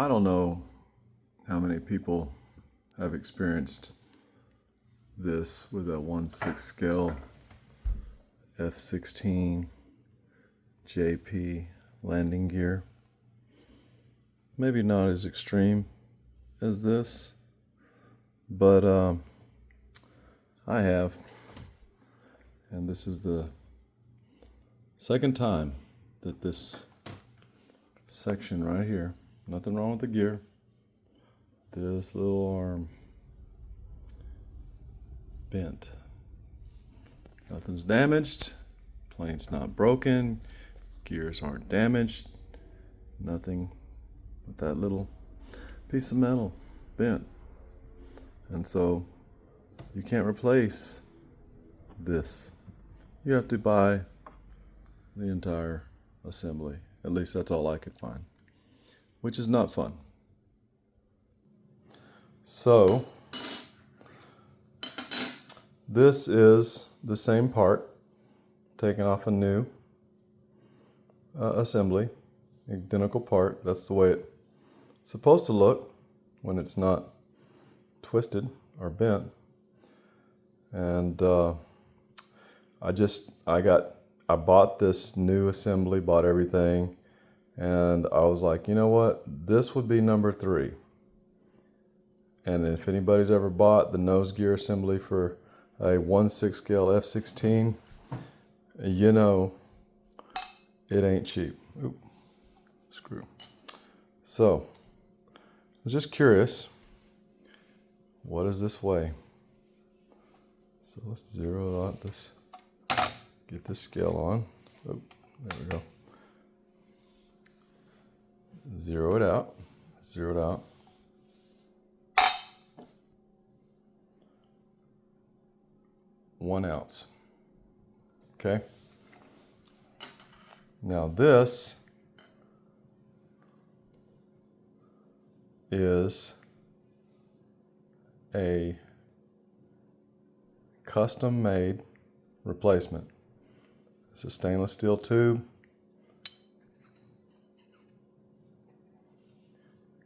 I don't know how many people have experienced this with a 1/6 scale F-16 JP landing gear. Maybe not as extreme as this, but I have. And this is the second time that this section right here, nothing wrong with the gear, this little arm bent. Nothing's damaged, plane's not broken, gears aren't damaged, nothing but that little piece of metal bent. And so you can't replace this. You have to buy the entire assembly. At least that's all I could find, which is not fun. So this is the same part taken off a new assembly, identical part. That's the way it's supposed to look when it's not twisted or bent. And I bought this new assembly, bought everything, and I was like, you know what? This would be number 3. And if anybody's ever bought the nose gear assembly for a 1/6 scale F-16, you know it ain't cheap. Oop, screw. So, I was just curious, what does this weigh? So let's zero out this, get this scale on. Oh, there we go. Zero it out, 1 ounce. Okay. Now this is a custom made replacement. It's a stainless steel tube,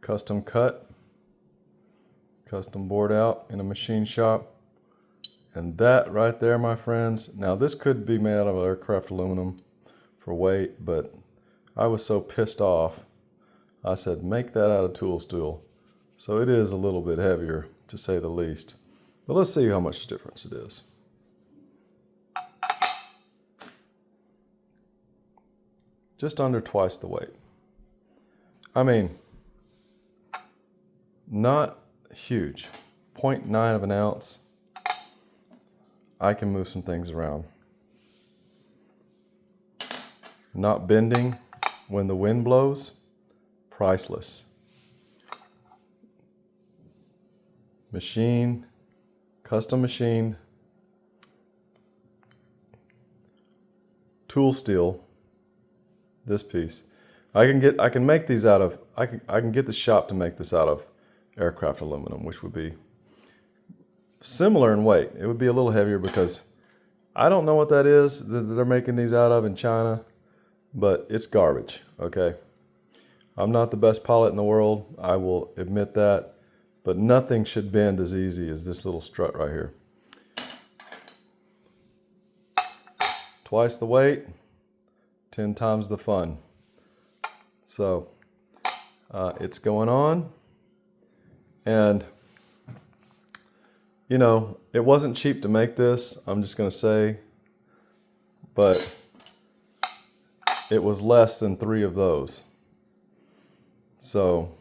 custom cut, custom bored out in a machine shop. And that right there, my friends, now this could be made out of aircraft aluminum for weight, but I was so pissed off, I said, make that out of tool steel. So it is a little bit heavier, to say the least. But let's see how much difference it is. Just under twice the weight. I mean, not huge, 0.9 of an ounce. I can move some things around. Not bending when the wind blows, priceless. Machine, custom machined, tool steel, this piece. I can make these out of, I can get the shop to make this out of aircraft aluminum, which would be similar in weight. It would be a little heavier because I don't know what that is that they're making these out of in China, but it's garbage, okay? I'm not the best pilot in the world, I will admit that, but nothing should bend as easy as this little strut right here. Twice the weight, 10 times the fun. So it's going on, and you know, it wasn't cheap to make this, I'm just going to say, but it was less than 3 of those. So,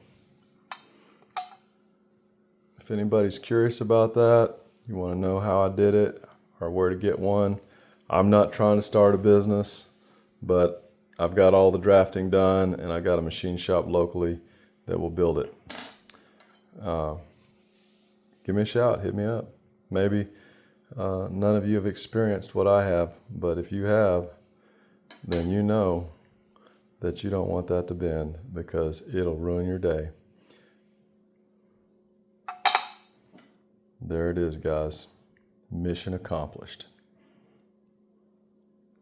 if anybody's curious about that, you want to know how I did it or where to get one, I'm not trying to start a business, but I've got all the drafting done and I got a machine shop locally that will build it. Give me a shout, hit me up. Maybe none of you have experienced what I have, but if you have, then you know that you don't want that to bend because it'll ruin your day. There it is, guys. Mission accomplished.